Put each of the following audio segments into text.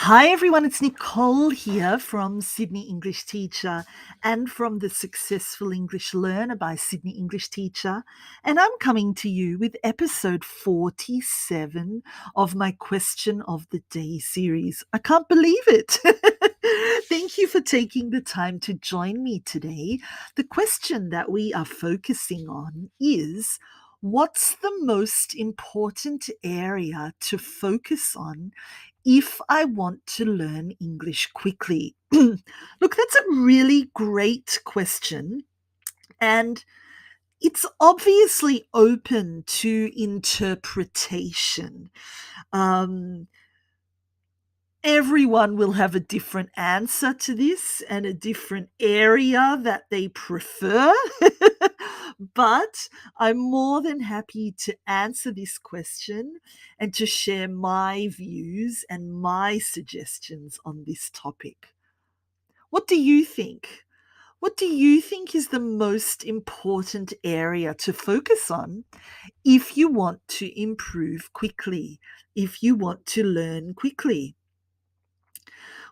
Hi everyone, it's Nicole here from Sydney English Teacher and from the Successful English Learner by Sydney English Teacher. And I'm coming to you with episode 47 of my Question of the Day series. I can't believe it. Thank you for taking the time to join me today. The question that we are focusing on is, what's the most important area to focus on if I want to learn English quickly? Look, that's a really great question. And it's obviously open to interpretation. Um, Everyone will have a different answer to this and a different area that they prefer. But I'm more than happy to answer this question and to share my views and my suggestions on this topic. What do you think? What do you think is the most important area to focus on if you want to improve quickly, if you want to learn quickly?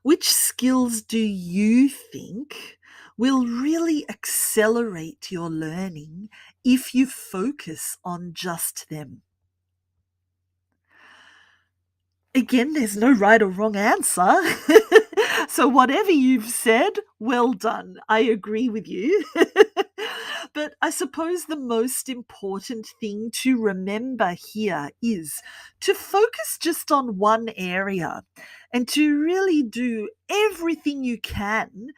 Which skills do you think will really accelerate your learning if you focus on just them? Again, there's no right or wrong answer. So whatever you've said, well done. I agree with you. But I suppose the most important thing to remember here is to focus just on one area and to really do everything you can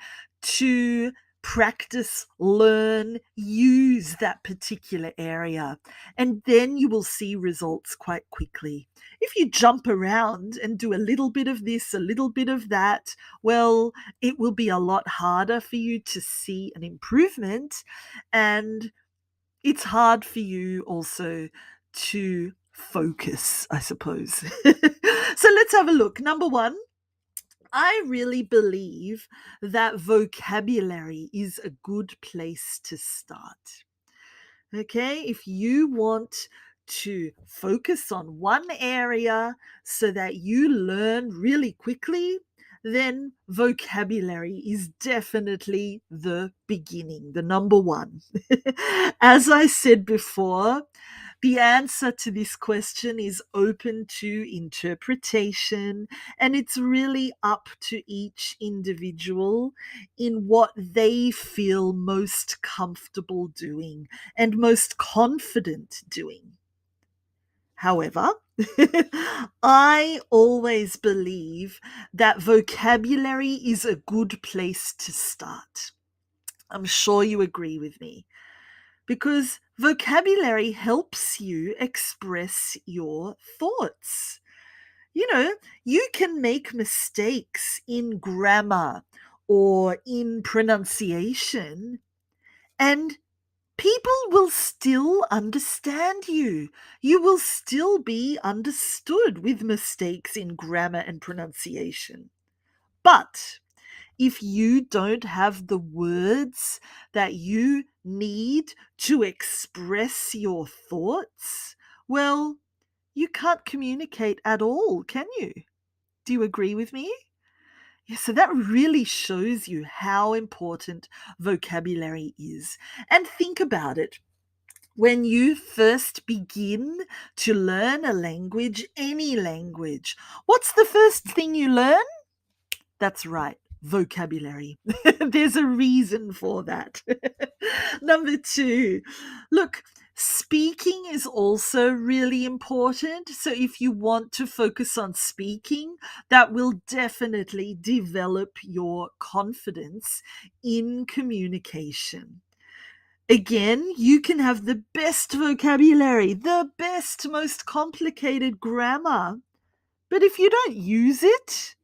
to practice, learn, use that particular area. And then you will see results quite quickly. If you jump around and do a little bit of this, a little bit of that, well, it will be a lot harder for you to see an improvement. And it's hard for you also to focus, I suppose. So let's have a look. Number one, I really believe that vocabulary is a good place to start. Okay, if you want to focus on one area so that you learn really quickly, then vocabulary is definitely the beginning, the number one. As I said before, the answer to this question is open to interpretation, and it's really up to each individual in what they feel most comfortable doing and most confident doing. However, I always believe that vocabulary is a good place to start. I'm sure you agree with me, because vocabulary helps you express your thoughts. You can make mistakes in grammar or in pronunciation, and people will still understand you. You will still be understood with mistakes in grammar and pronunciation. But if you don't have the words that you need to express your thoughts, well, you can't communicate at all, can you? Do you agree with me? Yeah, so that really shows you how important vocabulary is. And think about it. When you first begin to learn a language, any language, what's the first thing you learn? That's right, vocabulary. There's a reason for that. Number two, look, speaking is also really important. So if you want to focus on speaking, that will definitely develop your confidence in communication. Again, you can have the best vocabulary, the best, most complicated grammar, but if you don't use it,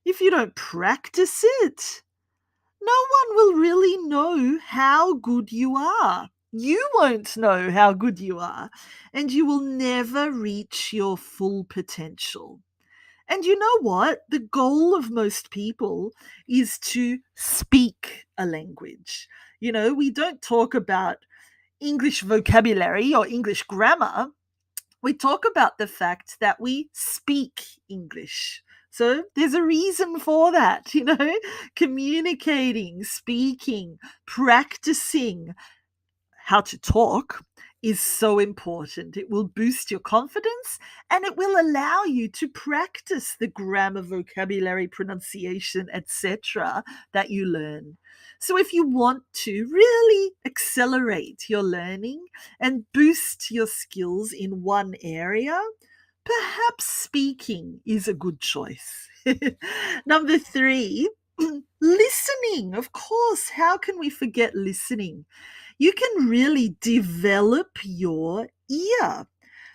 if you don't practice it, no one will really know how good you are. You won't know how good you are, and you will never reach your full potential. And you know what? The goal of most people is to speak a language. We don't talk about English vocabulary or English grammar. We talk about the fact that we speak English. So there's a reason for that, communicating, speaking, practicing how to talk is so important. It will boost your confidence and it will allow you to practice the grammar, vocabulary, pronunciation, etc. that you learn. So, if you want to really accelerate your learning and boost your skills in one area, perhaps speaking is a good choice. Number three, listening. Of course, how can we forget listening? You can really develop your ear.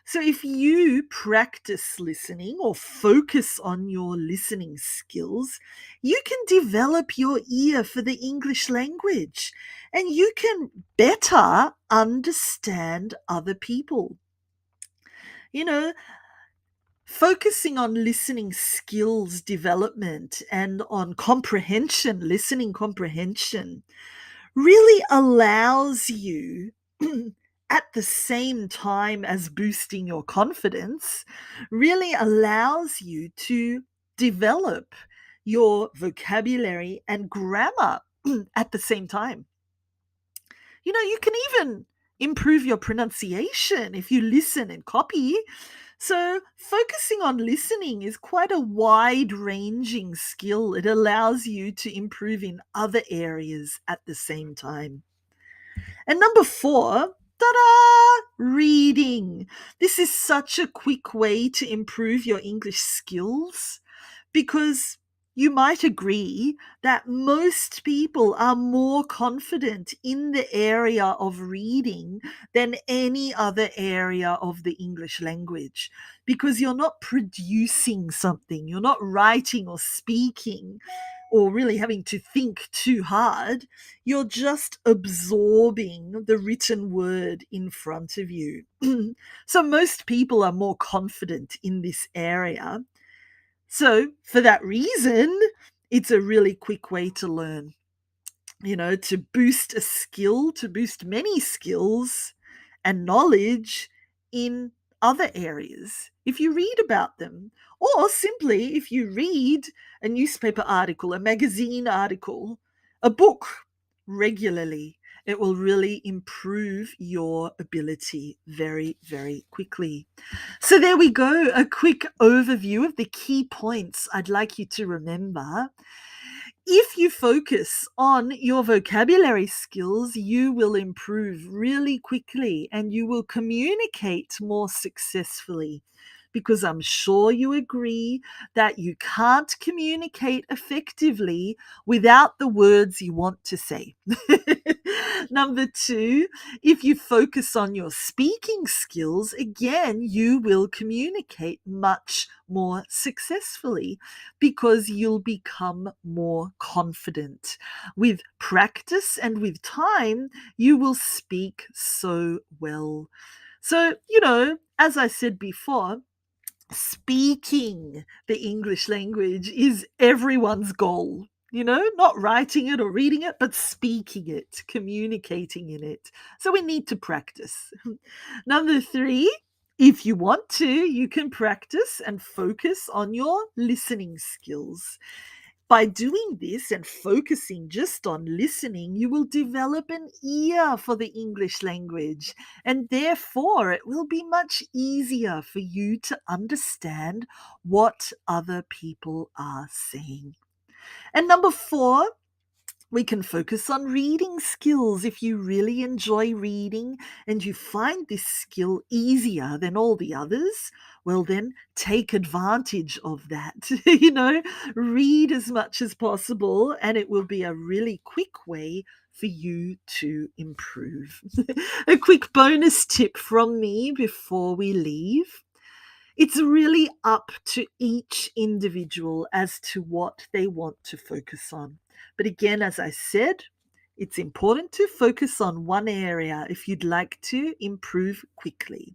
So, if you practice listening or focus on your listening skills, you can develop your ear for the English language and you can better understand other people. You know, Focusing on listening skills development and on comprehension, listening comprehension, really allows you at the same time as boosting your confidence, really allows you to develop your vocabulary and grammar at the same time. You can even improve your pronunciation if you listen and copy. So, focusing on listening is quite a wide ranging skill. It allows you to improve in other areas at the same time. And number four, ta-da! Reading. This is such a quick way to improve your English skills because you might agree that most people are more confident in the area of reading than any other area of the English language because you're not producing something, you're not writing or speaking or really having to think too hard. You're just absorbing the written word in front of you. So most people are more confident in this area. So for that reason, it's a really quick way to learn, to boost a skill, to boost many skills and knowledge in other areas if you read about them, or simply if you read a newspaper article, a magazine article, a book regularly. It will really improve your ability very, very quickly. So, there we go, a quick overview of the key points I'd like you to remember. If you focus on your vocabulary skills, you will improve really quickly and you will communicate more successfully. Because I'm sure you agree that you can't communicate effectively without the words you want to say. Number two, if you focus on your speaking skills, again, you will communicate much more successfully because you'll become more confident. With practice and with time, you will speak so well. So, as I said before, speaking the English language is everyone's goal. Not writing it or reading it, but speaking it, communicating in it. So we need to practice. Number three, if you want to, you can practice and focus on your listening skills. By doing this and focusing just on listening, you will develop an ear for the English language, and therefore it will be much easier for you to understand what other people are saying. And number four, we can focus on reading skills. If you really enjoy reading and you find this skill easier than all the others, well, then take advantage of that. Read as much as possible, and it will be a really quick way for you to improve. A quick bonus tip from me before we leave. It's really up to each individual as to what they want to focus on. But again, as I said, it's important to focus on one area if you'd like to improve quickly.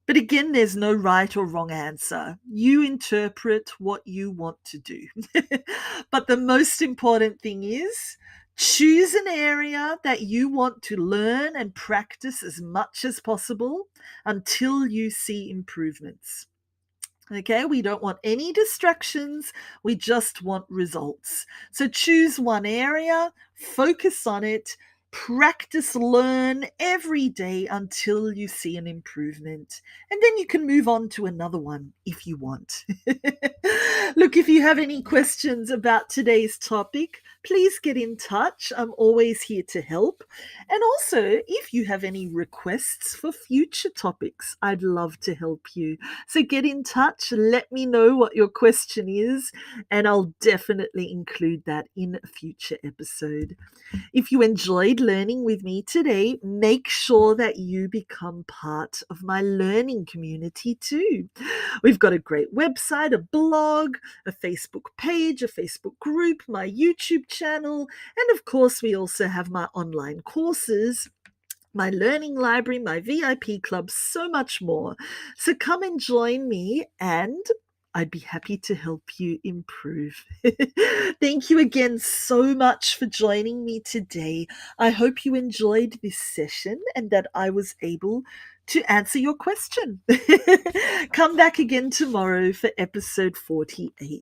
But again, there's no right or wrong answer. You interpret what you want to do. But the most important thing is choose an area that you want to learn and practice as much as possible until you see improvements. Okay, we don't want any distractions. We just want results. So choose one area, focus on it, practice, learn every day until you see an improvement. And then you can move on to another one if you want. Look, if you have any questions about today's topic, please get in touch. I'm always here to help. And also, if you have any requests for future topics, I'd love to help you. So get in touch, let me know what your question is, and I'll definitely include that in a future episode. If you enjoyed learning with me today, make sure that you become part of my learning community too. We've got a great website, a blog, a Facebook page, a Facebook group, my YouTube channel, and of course, we also have my online courses, my learning library, my VIP club, so much more. So come and join me, and I'd be happy to help you improve. Thank you again so much for joining me today. I hope you enjoyed this session and that I was able to answer your question. Come back again tomorrow for episode 48.